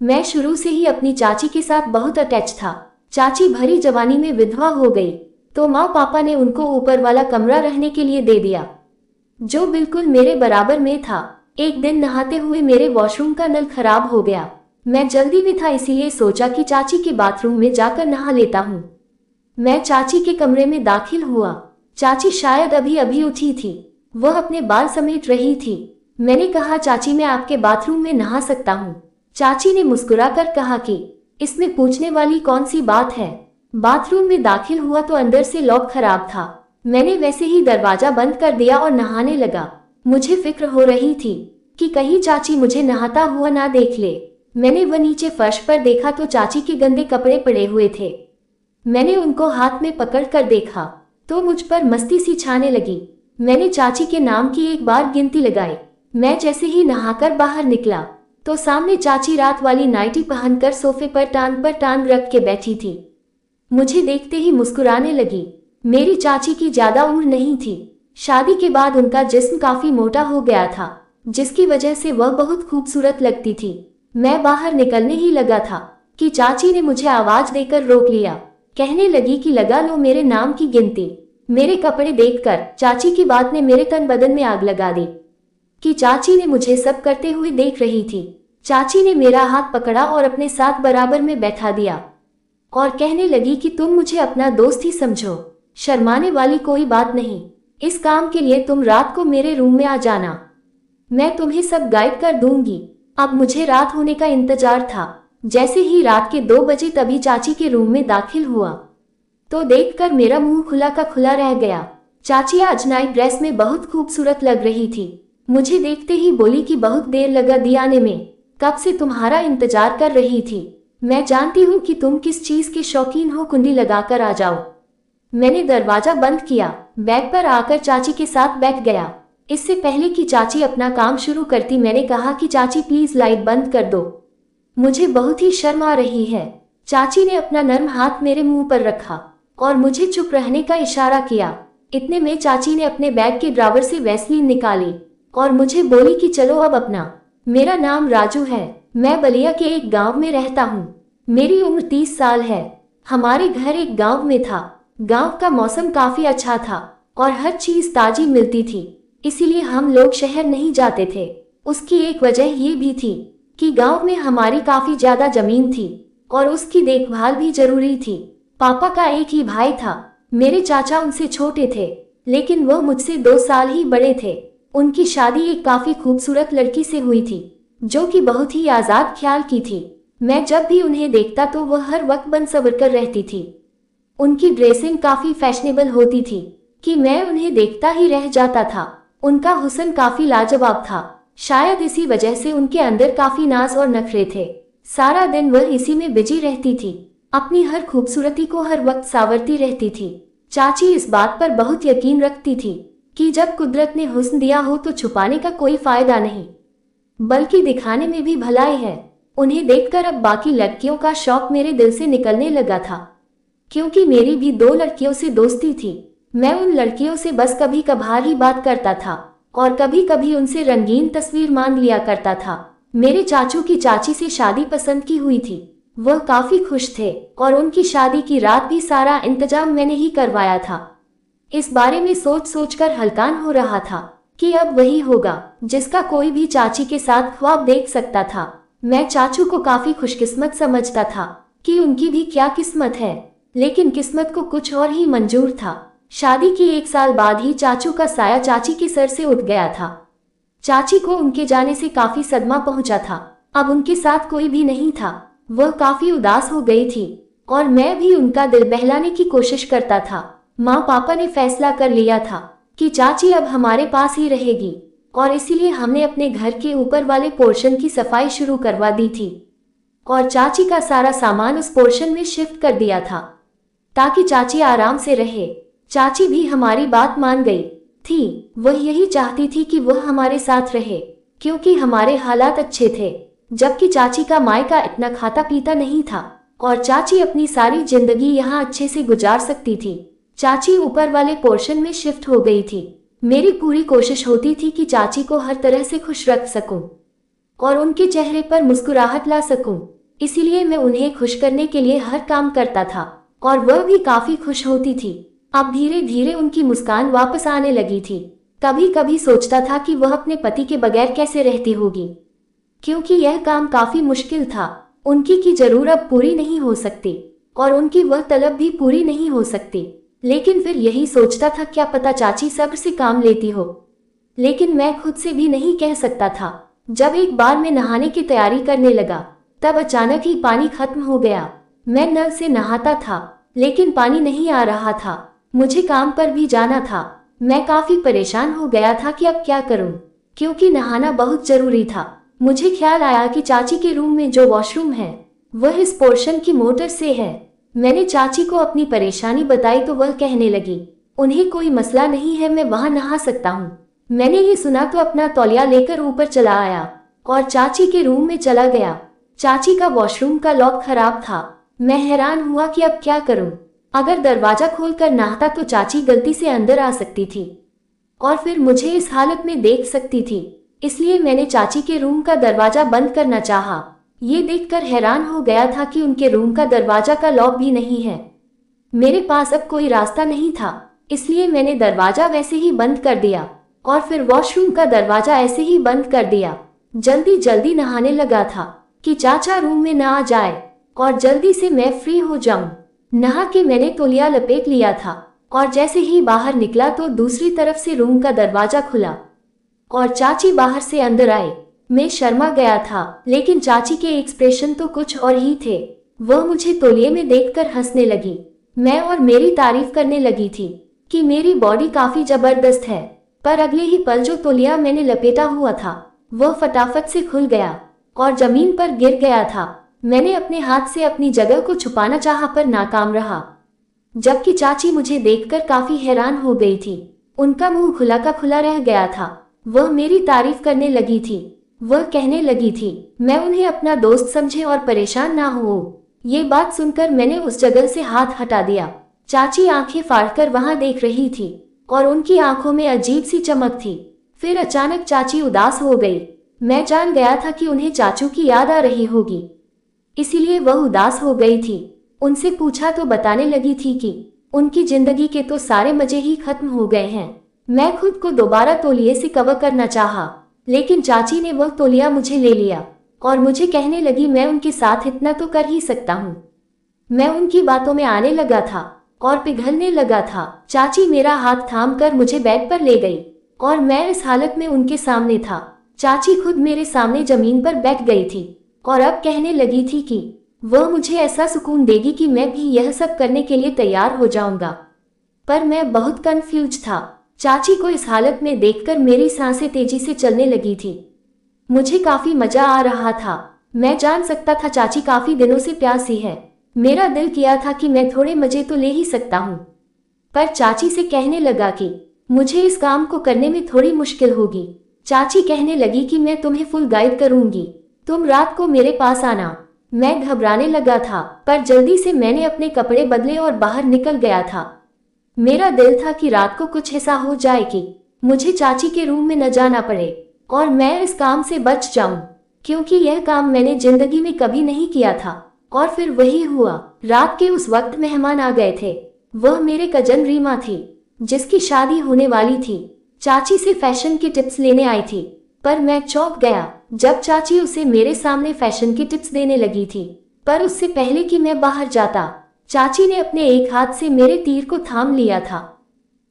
मैं शुरू से ही अपनी चाची के साथ बहुत अटैच था। चाची भरी जवानी में विधवा हो गई तो माँ पापा ने उनको ऊपर वाला कमरा रहने के लिए दे दिया, जो बिल्कुल मेरे बराबर में था। एक दिन नहाते हुए मेरे वॉशरूम का नल खराब हो गया। मैं जल्दी में था, इसीलिए सोचा कि चाची के बाथरूम में जाकर नहा लेता हूँ। मैं चाची के कमरे में दाखिल हुआ। चाची शायद अभी अभी उठी थी। वह अपने बाल समेट रही थी। मैंने कहा, चाची मैं आपके बाथरूम में नहा सकता हूँ? चाची ने मुस्कुराकर कहा कि इसमें पूछने वाली कौन सी बात है। बाथरूम में दाखिल हुआ तो अंदर से लॉक खराब था। मैंने वैसे ही दरवाजा बंद कर दिया और नहाने लगा। मुझे फिक्र हो रही थी कि कहीं चाची मुझे नहाता हुआ ना देख ले। मैंने वह नीचे फर्श पर देखा तो चाची के गंदे कपड़े पड़े हुए थे। मैंने उनको हाथ में पकड़ कर देखा तो मुझ पर मस्ती सी छाने लगी। मैंने चाची के नाम की एक बार गिनती लगाई। मैं जैसे ही नहाकर बाहर निकला तो सामने चाची रात वाली नाइटी पहनकर सोफे पर टांग रख के बैठी थी। मुझे देखते ही मुस्कुराने लगी। मेरी चाची की ज्यादा उम्र नहीं थी। शादी के बाद उनका जिस्म काफी मोटा हो गया था, जिसकी वजह से वह बहुत खूबसूरत लगती थी। मैं बाहर निकलने ही लगा था कि चाची ने मुझे आवाज देकर रोक लिया। कहने लगी कि लगा लो मेरे नाम की गिनती। मेरे कपड़े देखकर चाची की बात ने मेरे तन बदन में आग लगा दी कि चाची ने मुझे सब करते हुए देख रही थी। चाची ने मेरा हाथ पकड़ा और अपने साथ बराबर में बैठा दिया और कहने लगी कि तुम मुझे अपना दोस्त ही समझो, शर्माने वाली कोई बात नहीं। इस काम के लिए तुम रात को मेरे रूम में आ जाना, मैं तुम्हें सब गाइड कर दूंगी। अब मुझे रात होने का इंतजार था। जैसे ही रात के 2 बजे तभी चाची के रूम में दाखिल हुआ तो देखकर मेरा मुंह खुला का खुला रह गया। चाची आज नाइट ड्रेस में बहुत खूबसूरत लग रही थी। मुझे देखते ही बोली कि बहुत देर लगा दी आने में, कब से तुम्हारा इंतजार कर रही थी। मैं जानती हूँ कि तुम किस चीज के शौकीन हो, कुंडी लगाकर आ जाओ। मैंने दरवाजा बंद किया, बैग पर आकर चाची के साथ बैठ गया। इससे पहले कि चाची अपना काम शुरू करती मैंने कहा कि चाची प्लीज लाइट बंद कर दो, मुझे बहुत ही शर्म आ रही है। चाची ने अपना नर्म हाथ मेरे मुंह पर रखा और मुझे चुप रहने का इशारा किया। इतने में चाची ने अपने बैग के ड्रावर से वैसलीन निकाली और मुझे बोली कि चलो अब अपना। मेरा नाम राजू है, मैं बलिया के एक गांव में रहता हूँ। मेरी उम्र 30 साल है। हमारे घर एक गांव में था। गांव का मौसम काफी अच्छा था और हर चीज ताजी मिलती थी, इसीलिए हम लोग शहर नहीं जाते थे। उसकी एक वजह ये भी थी कि गांव में हमारी काफी ज्यादा जमीन थी और उसकी देखभाल भी जरूरी थी। पापा का एक ही भाई था। मेरे चाचा उनसे छोटे थे, लेकिन वह मुझसे 2 साल ही बड़े थे। उनकी शादी एक काफी खूबसूरत लड़की से हुई थी, जो कि बहुत ही आजाद ख्याल की थी। मैं जब भी उन्हें देखता तो वह हर वक्त बन सवर कर रहती थी। उनकी ड्रेसिंग काफी फैशनेबल होती थी कि मैं उन्हें देखता ही रह जाता था। उनका हुस्न काफी लाजवाब था। शायद इसी वजह से उनके अंदर काफी नाज और नखरे थे। सारा दिन वह इसी में बिजी रहती थी, अपनी हर खूबसूरती को हर वक्त सावरती रहती थी। चाची इस बात पर बहुत यकीन रखती थी कि जब कुदरत ने हुस्न दिया हो तो छुपाने का कोई फायदा नहीं, बल्कि दिखाने में भी भलाई है। उन्हें देखकर अब बाकी लड़कियों का शौक मेरे दिल से निकलने लगा था, क्योंकि मेरी भी 2 लड़कियों से दोस्ती थी। मैं उन लड़कियों से बस कभी कभार ही बात करता था और कभी कभी उनसे रंगीन तस्वीर मांग लिया करता था। मेरे चाचू की चाची से शादी पसंद की हुई थी। वह काफी खुश थे और उनकी शादी की रात भी सारा इंतजाम मैंने ही करवाया था। इस बारे में सोच सोचकर हलकान हो रहा था कि अब वही होगा जिसका कोई भी चाची के साथ ख्वाब देख सकता था। मैं चाचू को काफी खुशकिस्मत समझता था कि उनकी भी क्या किस्मत है, लेकिन किस्मत को कुछ और ही मंजूर था। शादी के 1 साल बाद ही चाचू का साया चाची के सर से उठ गया था। चाची को उनके जाने से काफी सदमा पहुंचा था। अब उनके साथ कोई भी नहीं था। वह काफी उदास हो गई थी और मैं भी उनका दिल बहलाने की कोशिश करता था। माँ पापा ने फैसला कर लिया था कि चाची अब हमारे पास ही रहेगी और इसीलिए हमने अपने घर के ऊपर वाले पोर्शन की सफाई शुरू करवा दी थी और चाची का सारा सामान उस पोर्शन में शिफ्ट कर दिया था ताकि चाची आराम से रहे। चाची भी हमारी बात मान गई थी। वह यही चाहती थी कि वह हमारे साथ रहे, क्योंकि हमारे हालात अच्छे थे, जबकि चाची का मायका इतना खाता पीता नहीं था और चाची अपनी सारी जिंदगी यहाँ अच्छे से गुजार सकती थी। चाची ऊपर वाले पोर्शन में शिफ्ट हो गई थी। मेरी पूरी कोशिश होती थी कि चाची को हर तरह से खुश रख सकूं। और उनके चेहरे पर मुस्कुराहट ला सकूं। इसीलिए मैं उन्हें खुश करने के लिए हर काम करता था और वह भी काफी खुश होती थी। अब धीरे धीरे उनकी मुस्कान वापस आने लगी थी। कभी कभी सोचता था कि वह अपने पति के बगैर कैसे रहती होगी, क्योंकि यह काम काफी मुश्किल था। उनकी की जरूरत अब पूरी नहीं हो सकती और उनकी वह तलब भी पूरी नहीं हो सकती। लेकिन फिर यही सोचता था, क्या पता चाची सब्र से काम लेती हो। लेकिन मैं खुद से भी नहीं कह सकता था। जब एक बार मैं नहाने की तैयारी करने लगा, तब अचानक ही पानी खत्म हो गया। मैं नल से नहाता था, लेकिन पानी नहीं आ रहा था। मुझे काम पर भी जाना था। मैं काफी परेशान हो गया था कि अब क्या करूं, क्योंकि नहाना बहुत जरूरी था। मुझे ख्याल आया कि चाची के रूम में जो वॉशरूम है, वह इस पोर्शन की मोटर से है। मैंने चाची को अपनी परेशानी बताई तो वह कहने लगी, उन्हें कोई मसला नहीं है, मैं वहां नहा सकता हूँ। मैंने ये सुना तो अपना तौलिया लेकर ऊपर चला आया और चाची के रूम में चला गया। चाची का वॉशरूम का लॉक खराब था। मैं हैरान हुआ कि अब क्या करूं। अगर दरवाजा खोलकर नहाता तो चाची गलती से अंदर आ सकती थी और फिर मुझे इस हालत में देख सकती थी। इसलिए मैंने चाची के रूम का दरवाजा बंद करना चाहा। ये देखकर हैरान हो गया था कि उनके रूम का दरवाजा का लॉक भी नहीं है। मेरे पास अब कोई रास्ता नहीं था, इसलिए मैंने दरवाजा वैसे ही बंद कर दिया और फिर वॉशरूम का दरवाजा ऐसे ही बंद कर दिया। जल्दी जल्दी नहाने लगा था कि चाचा रूम में न आ जाए और जल्दी से मैं फ्री हो जाऊं। नहा के मैंने तौलिया लपेट लिया था और जैसे ही बाहर निकला तो दूसरी तरफ से रूम का दरवाजा खुला और चाची बाहर से अंदर आए। मैं शर्मा गया था, लेकिन चाची के एक्सप्रेशन तो कुछ और ही थे। वह मुझे तौलिए में देखकर हंसने लगी। मैं और मेरी तारीफ करने लगी थी कि मेरी बॉडी काफी जबरदस्त है। पर अगले ही पल जो तौलिया मैंने लपेटा हुआ था, वह फटाफट से खुल गया और जमीन पर गिर गया था। मैंने अपने हाथ से अपनी जगह को छुपाना चाहा पर नाकाम रहा, जबकि चाची मुझे देखकर काफी हैरान हो गई थी। उनका मुंह खुला का खुला रह गया था। वह मेरी तारीफ करने लगी थी। वह कहने लगी थी, मैं उन्हें अपना दोस्त समझे और परेशान ना हो। ये बात सुनकर मैंने उस जगह से हाथ हटा दिया। चाची आंखें फाड़कर वहां देख रही थी और उनकी आंखों में अजीब सी चमक थी। फिर अचानक चाची उदास हो गई। मैं जान गया था कि उन्हें चाचू की याद आ रही होगी, इसीलिए वह उदास हो गई थी। उनसे पूछा तो बताने लगी थी कि उनकी जिंदगी के तो सारे मजे ही खत्म हो गए हैं। मैं खुद को दोबारा तौलिए से कवर करना चाहा, लेकिन चाची ने वह तौलिया मुझे ले लिया और मुझे कहने लगी, मैं उनके साथ इतना तो कर ही सकता हूँ। मैं उनकी बातों में आने लगा था और पिघलने लगा था। चाची मेरा हाथ थाम कर मुझे बेड पर ले गई और मैं इस हालत में उनके सामने था। चाची खुद मेरे सामने जमीन पर बैठ गई थी और अब कहने लगी थी कि वह मुझे ऐसा सुकून देगी कि मैं भी यह सब करने के लिए तैयार हो जाऊंगा। पर मैं बहुत कंफ्यूज था। चाची को इस हालत में देखकर मेरी सांसें तेजी से चलने लगी थी। मुझे काफी मजा आ रहा था। मैं जान सकता था चाची काफी दिनों से प्यासी है। मेरा दिल किया था कि मैं थोड़े मजे तो ले ही सकता हूँ, पर चाची से कहने लगा कि मुझे इस काम को करने में थोड़ी मुश्किल होगी। चाची कहने लगी कि मैं तुम्हें फुल गाइड करूंगी, तुम रात को मेरे पास आना। मैं घबराने लगा था, पर जल्दी से मैंने अपने कपड़े बदले और बाहर निकल गया था। मेरा दिल था कि रात को कुछ ऐसा हो जाए कि मुझे चाची के रूम में न जाना पड़े और मैं इस काम से बच जाऊं, क्योंकि यह काम मैंने जिंदगी में कभी नहीं किया था। और फिर वही हुआ। रात के उस वक्त मेहमान आ गए थे। वह मेरे कजन रीमा थी, जिसकी शादी होने वाली थी। चाची से फैशन की टिप्स लेने आई थी, पर मैं चौंक गया जब चाची उसे मेरे सामने फैशन की टिप्स देने लगी थी। पर उससे पहले कि मैं बाहर जाता, चाची ने अपने एक हाथ से मेरे तीर को थाम लिया था।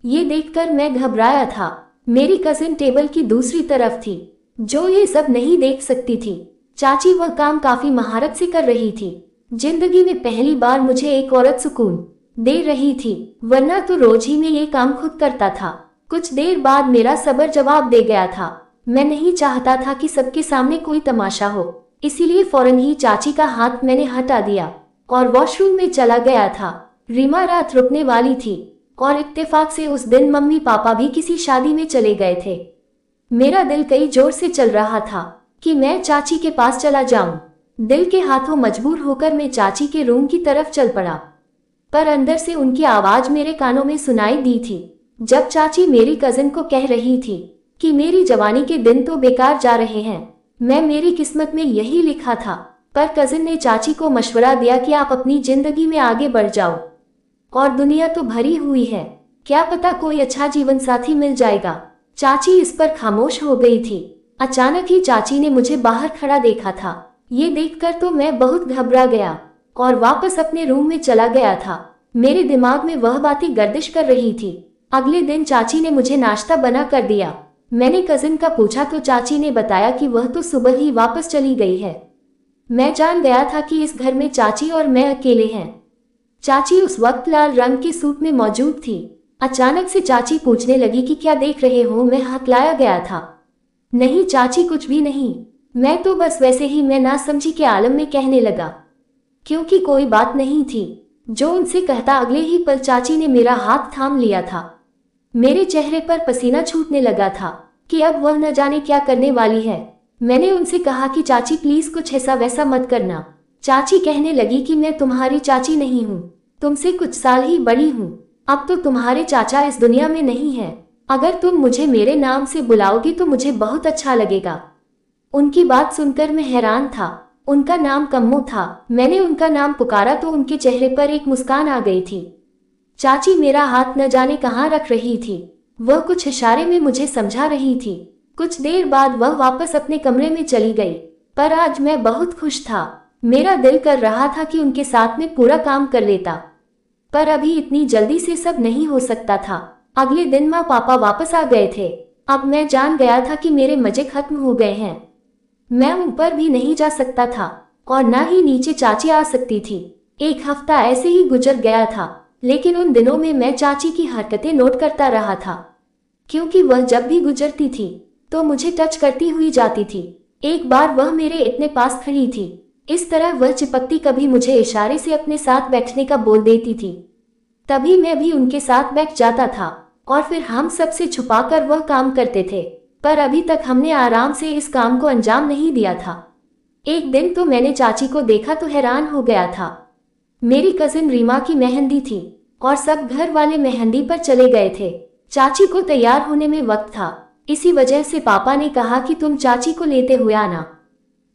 ये देखकर मैं घबराया था। मेरी कजिन टेबल की दूसरी तरफ थी, जो ये सब नहीं देख सकती थी। चाची वह काम काफी महारत से कर रही थी। जिंदगी में पहली बार मुझे एक औरत सुकून दे रही थी, वरना तो रोज ही मैं ये काम खुद करता था। कुछ देर बाद मेरा सब्र जवाब दे गया था। मैं नहीं चाहता था कि सबके सामने कोई तमाशा हो, इसीलिए फौरन ही चाची का हाथ मैंने हटा दिया और वॉशरूम में चला गया था। रीमा रात रुकने वाली थी और इत्तेफाक से उस दिन मम्मी पापा भी किसी शादी में चले गए थे। मेरा दिल कई जोर से चल रहा था कि मैं चाची के पास चला जाऊं। दिल के हाथों मजबूर होकर मैं चाची के रूम की तरफ चल पड़ा, पर अंदर से उनकी आवाज मेरे कानों में सुनाई दी थी, जब चाची मेरी कजिन को कह रही थी कि मेरी जवानी के दिन तो बेकार जा रहे हैं। मेरी किस्मत में यही लिखा था। पर कजिन ने चाची को मशवरा दिया कि आप अपनी जिंदगी में आगे बढ़ जाओ, और दुनिया तो भरी हुई है, क्या पता कोई अच्छा जीवन साथी मिल जाएगा। चाची इस पर खामोश हो गई थी। अचानक ही चाची ने मुझे बाहर खड़ा देखा था। ये देखकर तो मैं बहुत घबरा गया और वापस अपने रूम में चला गया था। मेरे दिमाग में वह बातें गर्दिश कर रही थी। अगले दिन चाची ने मुझे नाश्ता बना कर दिया। मैंने कजिन का पूछा तो चाची ने बताया कि वह तो सुबह ही वापस चली गई है। मैं जान गया था कि इस घर में चाची और मैं अकेले हैं। चाची उस वक्त लाल रंग के सूट में मौजूद थी। अचानक से चाची पूछने लगी कि क्या देख रहे हो। मैं हकलाया गया था। नहीं चाची, कुछ भी नहीं, मैं तो बस वैसे ही, मैं ना समझी के आलम में कहने लगा, क्योंकि कोई बात नहीं थी जो उनसे कहता। अगले ही पल चाची ने मेरा हाथ थाम लिया था। मेरे चेहरे पर पसीना छूटने लगा था कि अब वह न जाने क्या करने वाली है। मैंने उनसे कहा कि चाची प्लीज कुछ ऐसा वैसा मत करना। चाची कहने लगी कि मैं तुम्हारी चाची नहीं हूँ, तुमसे कुछ साल ही बड़ी हूँ। अब तो तुम्हारे चाचा इस दुनिया में नहीं है। अगर तुम मुझे मेरे नाम से बुलाओगी तो मुझे बहुत अच्छा लगेगा। उनकी बात सुनकर मैं हैरान था। उनका नाम कम्मो था। मैंने उनका नाम पुकारा तो उनके चेहरे पर एक मुस्कान आ गई थी। चाची मेरा हाथ न जाने कहाँ रख रही थी। वह कुछ इशारे में मुझे समझा रही थी। कुछ देर बाद वह वापस अपने कमरे में चली गई। पर आज मैं बहुत खुश था। मेरा दिल कर रहा था कि उनके साथ में पूरा काम कर लेता, पर अभी इतनी जल्दी से सब नहीं हो सकता था। अगले दिन माँ पापा वापस आ गए थे। अब मैं जान गया था कि मेरे मजे खत्म हो गए हैं। मैं ऊपर भी नहीं जा सकता था और न ही नीचे चाची आ सकती थी। एक हफ्ता ऐसे ही गुजर गया था, लेकिन उन दिनों में मैं चाची की हरकतें नोट करता रहा था, क्योंकि वह जब भी गुजरती थी तो मुझे टच करती हुई जाती थी। एक बार वह मेरे इतने पास खड़ी थी, इस तरह वह चिपकती, कभी मुझे इशारे से अपने साथ बैठने का बोल देती थी, तभी मैं भी उनके साथ बैठ जाता था और फिर हम सबसे छुपाकर वह काम करते थे। पर अभी तक हमने आराम से इस काम को अंजाम नहीं दिया था। एक दिन तो मैंने चाची को देखा तो हैरान हो गया था। मेरी कजिन रीमा की मेहंदी थी और सब घर वाले मेहंदी पर चले गए थे। चाची को तैयार होने में वक्त था, इसी वजह से पापा ने कहा कि तुम चाची को लेते हुए आना।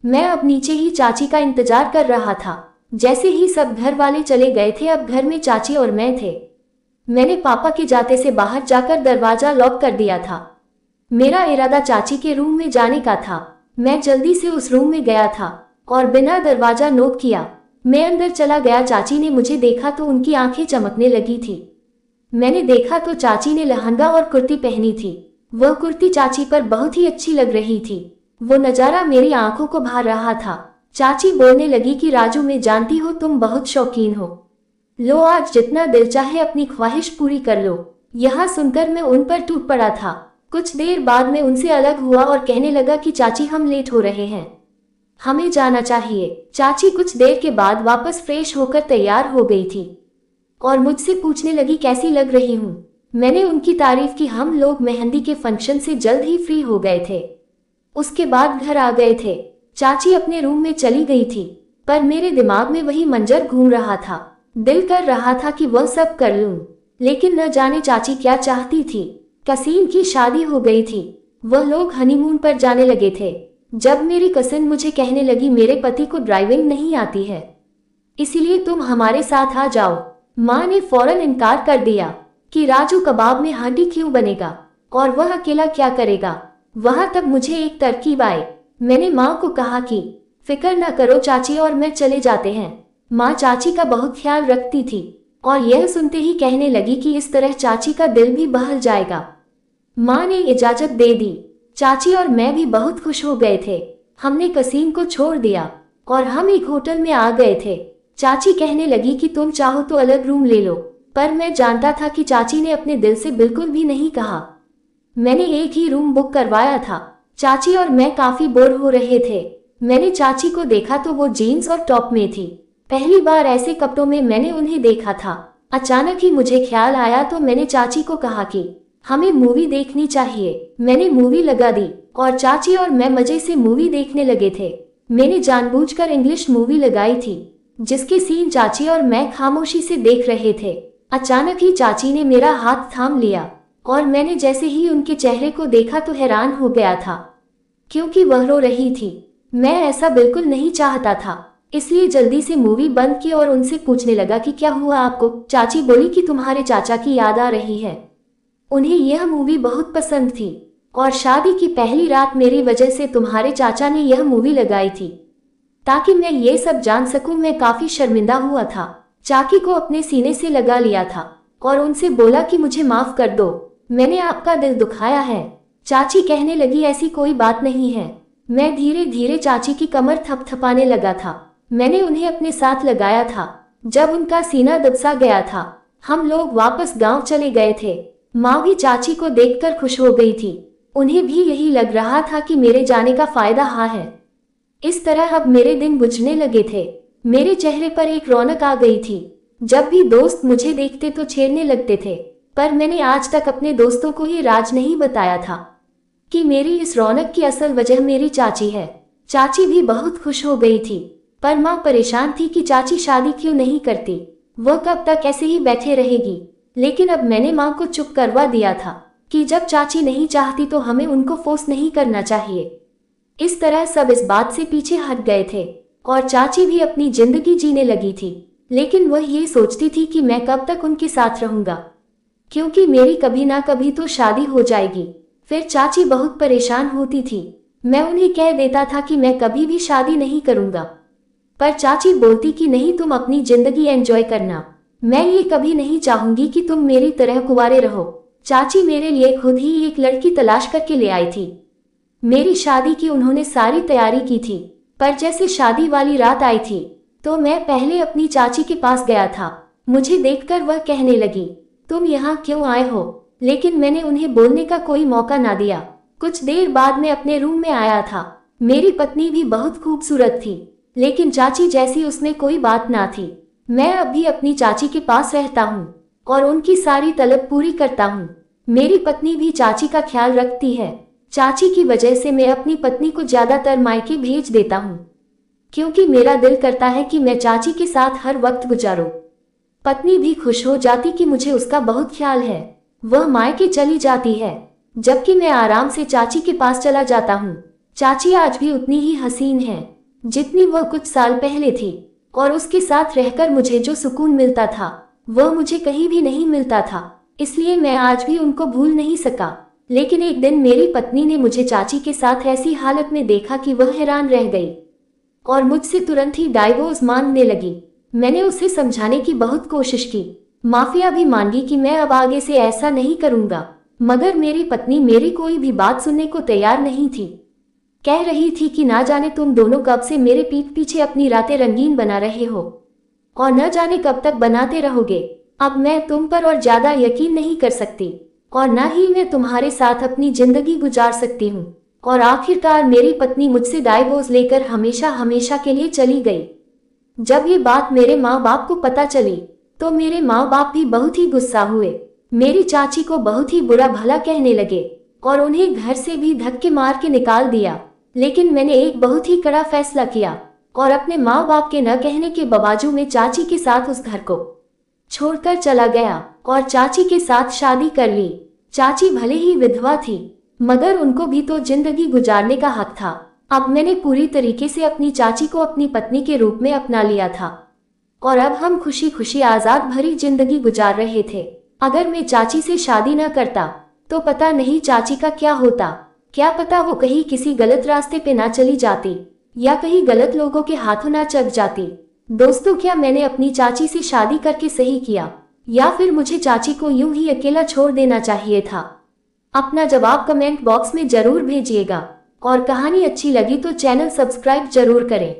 मैं अब नीचे ही चाची का इंतजार कर रहा था। जैसे ही सब घर वाले चले गए थे, अब घर में चाची और मैं थे। मैंने पापा के जाते से बाहर जाकर दरवाजा लॉक कर दिया था। मेरा इरादा चाची के रूम में जाने का था। मैं जल्दी से उस रूम में गया था और बिना दरवाजा नॉक किया मैं अंदर चला गया। चाची ने मुझे देखा तो उनकी आंखें चमकने लगी थी। मैंने देखा तो चाची ने लहंगा और कुर्ती पहनी थी। वह कुर्ती चाची पर बहुत ही अच्छी लग रही थी। वो नज़ारा मेरी आंखों को भा रहा था। चाची बोलने लगी कि राजू, मैं जानती हूँ तुम बहुत शौकीन हो, लो आज जितना दिल चाहे अपनी ख्वाहिश पूरी कर लो। यह सुनकर मैं उन पर टूट पड़ा था। कुछ देर बाद मैं उनसे अलग हुआ और कहने लगा कि चाची हम लेट हो रहे हैं, हमें जाना चाहिए। चाची कुछ देर के बाद वापस फ्रेश होकर तैयार हो गई थी और मुझसे पूछने लगी कैसी लग रही हूँ। मैंने उनकी तारीफ की। हम लोग मेहंदी के फंक्शन से जल्द ही फ्री हो गए थे। उसके बाद घर आ गए थे। चाची अपने रूम में चली गई थी, पर मेरे दिमाग में वही मंजर घूम रहा था। दिल कर रहा था कि वह सब कर लूं, लेकिन न जाने चाची क्या चाहती थी। कसीम की शादी हो गई थी, वह लोग हनीमून पर जाने लगे थे। जब मेरी कसिन मुझे कहने लगी मेरे पति को ड्राइविंग नहीं आती है, इसीलिए तुम हमारे साथ आ जाओ, माँ ने फौरन इनकार कर दिया कि राजू कबाब में हांडी क्यों बनेगा और वह अकेला क्या करेगा। वहां तब मुझे एक तरकीब आई। मैंने माँ को कहा कि फिक्र न करो, चाची और मैं चले जाते हैं। माँ चाची का बहुत ख्याल रखती थी और यह सुनते ही कहने लगी कि इस तरह चाची का दिल भी बहल जाएगा। माँ ने इजाजत दे दी। चाची और मैं भी बहुत खुश हो गए थे। हमने कसीम को छोड़ दिया और हम एक होटल में आ गए थे। चाची कहने लगी कि तुम चाहो तो अलग रूम ले लो, पर मैं जानता था कि चाची ने अपने दिल से बिल्कुल भी नहीं कहा। मैंने एक ही रूम बुक करवाया था। चाची और मैं काफी बोर हो रहे थे। मैंने चाची को देखा तो वो जीन्स और टॉप में थी। पहली बार ऐसे कपड़ों में मैंने उन्हें देखा था। अचानक ही मुझे ख्याल आया तो मैंने चाची को कहा कि हमें मूवी देखनी चाहिए। मैंने मूवी लगा दी और चाची और मैं मजे से मूवी देखने लगे थे। मैंने जानबूझकर इंग्लिश मूवी लगाई थी, जिसके सीन चाची और मैं खामोशी से देख रहे थे। अचानक ही चाची ने मेरा हाथ थाम लिया और मैंने जैसे ही उनके चेहरे को देखा तो हैरान हो गया था। क्योंकि वह रो रही थी। मैं ऐसा बिल्कुल नहीं चाहता था, इसलिए जल्दी से मूवी बंद की और उनसे पूछने लगा कि क्या हुआ आपको। चाची बोली कि तुम्हारे चाचा की याद आ रही है। उन्हें यह मूवी बहुत पसंद थी और शादी की पहली रात मेरी वजह से तुम्हारे चाचा ने यह मूवी लगाई थी ताकि मैं ये सब जान सकूं। मैं काफी शर्मिंदा हुआ था। चाची को अपने सीने से लगा लिया था और उनसे बोला कि मुझे माफ कर दो, मैंने आपका दिल दुखाया है। चाची कहने लगी ऐसी कोई बात नहीं है। मैं धीरे धीरे चाची की कमर थपथपाने लगा था। मैंने उन्हें अपने साथ लगाया था। जब उनका सीना दबसा गया था, हम लोग वापस गांव चले गए थे। माँ भी चाची को देखकर खुश हो गई थी। उन्हें भी यही लग रहा था कि मेरे जाने का फायदा हाँ है। इस तरह अब मेरे दिन गुजरने लगे थे। मेरे चेहरे पर एक रौनक आ गई थी। जब भी दोस्त मुझे देखते तो छेड़ने लगते थे, पर मैंने आज तक अपने दोस्तों को ये राज नहीं बताया था कि मेरी इस रौनक की असल वजह मेरी चाची है। चाची भी बहुत खुश हो गई थी, पर माँ परेशान थी कि चाची शादी क्यों नहीं करती, वह कब तक ऐसे ही बैठे रहेगी। लेकिन अब मैंने माँ को चुप करवा दिया था कि जब चाची नहीं चाहती तो हमें उनको फोर्स नहीं करना चाहिए। इस तरह सब इस बात से पीछे हट गए थे और चाची भी अपनी जिंदगी जीने लगी थी। लेकिन वह ये सोचती थी कि मैं कब तक उनके साथ रहूंगा, क्योंकि मेरी कभी ना कभी तो शादी हो जाएगी। फिर चाची बहुत परेशान होती थी। मैं उन्हें कह देता था कि मैं कभी भी शादी नहीं करूंगा, पर चाची बोलती कि नहीं, तुम अपनी जिंदगी एंजॉय करना, मैं ये कभी नहीं चाहूंगी कि तुम मेरी तरह कुंवारे रहो। चाची मेरे लिए खुद ही एक लड़की तलाश करके ले आई थी। मेरी शादी की उन्होंने सारी तैयारी की थी, पर जैसे शादी वाली रात आई थी तो मैं पहले अपनी चाची के पास गया था। मुझे देखकर वह कहने लगी, तुम यहाँ क्यों आए हो? लेकिन मैंने उन्हें बोलने का कोई मौका ना दिया। कुछ देर बाद मैं अपने रूम में आया था। मेरी पत्नी भी बहुत खूबसूरत थी, लेकिन चाची जैसी उसमें कोई बात ना थी। मैं अभी अपनी चाची के पास रहता हूँ और उनकी सारी तलब पूरी करता हूँ। मेरी पत्नी भी चाची का ख्याल रखती है। चाची की वजह से मैं अपनी पत्नी को ज्यादातर मायके भेज देता हूँ, क्योंकि मेरा दिल करता है कि मैं चाची के साथ हर वक्त गुजारूं। पत्नी भी खुश हो जाती कि मुझे उसका बहुत ख्याल है। वह मायके चली जाती है, जबकि मैं आराम से चाची के पास चला जाता हूँ। चाची आज भी उतनी ही हसीन है जितनी वह कुछ साल पहले थी, और उसके साथ रहकर मुझे जो सुकून मिलता था वह मुझे कहीं भी नहीं मिलता था। इसलिए मैं आज भी उनको भूल नहीं सका। लेकिन एक दिन मेरी पत्नी ने मुझे चाची के साथ ऐसी हालत में देखा कि वह हैरान रह गई और मुझसे तुरंत ही डाइवोर्स मांगने लगी। मैंने उसे समझाने की बहुत कोशिश की, माफिया भी मांगी कि मैं अब आगे से ऐसा नहीं करूंगा, मगर मेरी पत्नी मेरी कोई भी बात सुनने को तैयार नहीं थी। कह रही थी कि ना जाने तुम दोनों कब से मेरे पीठ पीछे अपनी रातें रंगीन बना रहे हो और न जाने कब तक बनाते रहोगे। अब मैं तुम पर और ज्यादा यकीन नहीं कर सकती और न ही मैं तुम्हारे साथ अपनी जिंदगी गुजार सकती हूँ। और आखिरकार मेरी पत्नी मुझसे डाइवोर्स लेकर हमेशा हमेशा के लिए चली गई। जब ये बात मेरे माँ बाप को पता चली तो मेरे माँ बाप भी बहुत ही गुस्सा हुए। मेरी चाची को बहुत ही बुरा भला कहने लगे और उन्हें घर से भी धक्के मार के निकाल दिया। लेकिन मैंने एक बहुत ही कड़ा फैसला किया और अपने माँ बाप के न कहने के बावजूद में चाची के साथ उस घर को छोड़कर चला गया और चाची के साथ शादी कर ली। चाची भले ही विधवा थी, मगर उनको भी तो जिंदगी गुजारने का हक था। अब मैंने पूरी तरीके से अपनी चाची को अपनी पत्नी के रूप में अपना लिया था और अब हम खुशी खुशी आजाद भरी जिंदगी गुजार रहे थे। अगर मैं चाची से शादी न करता तो पता नहीं चाची का क्या होता। क्या पता वो कहीं किसी गलत रास्ते पे ना चली जाती या कहीं गलत लोगों के हाथों ना चढ़ जाती। दोस्तों, क्या मैंने अपनी चाची से शादी करके सही किया या फिर मुझे चाची को यूं ही अकेला छोड़ देना चाहिए था? अपना जवाब कमेंट बॉक्स में जरूर भेजिएगा और कहानी अच्छी लगी तो चैनल सब्सक्राइब जरूर करें।